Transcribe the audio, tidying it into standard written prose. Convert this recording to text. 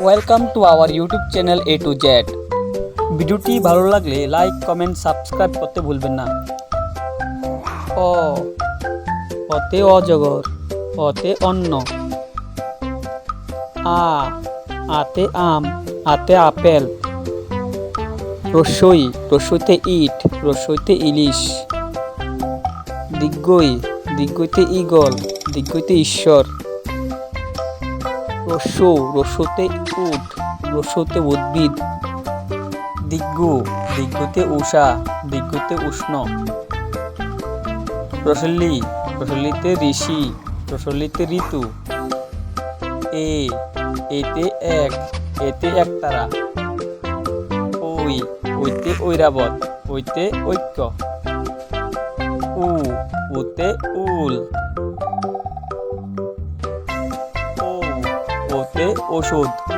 Welcome to our YouTube channel A to Z. ভিডিওটি ভালো লাগলে লাইক কমেন্ট সাবস্ক্রাইব করতে ভুলবেন না। অ অতে অজগর, অতে অন্ন। আতে আম, আতে আপেল। রসই, রসইতে ইট, রসইতে ইলিশ। দিগ্গই, দিগ্গইতে ঈগল, দিগ্গইতে ঈশ্বর। রস্যু, রস্যুতে উট, রস্যুতে উদ্ভিদ। দিগ্গু, দিগ্গুতে উষা, দিগ্গুতে উষ্ণ। রসল্লি, রসল্লিতে ঋষি, রসল্লিতে ঋতু। এতে এক, এতে একতারা। ওইতে ঐরাবত, ওইতে ঐক্য। উতে উল। ওতে ওষুধ।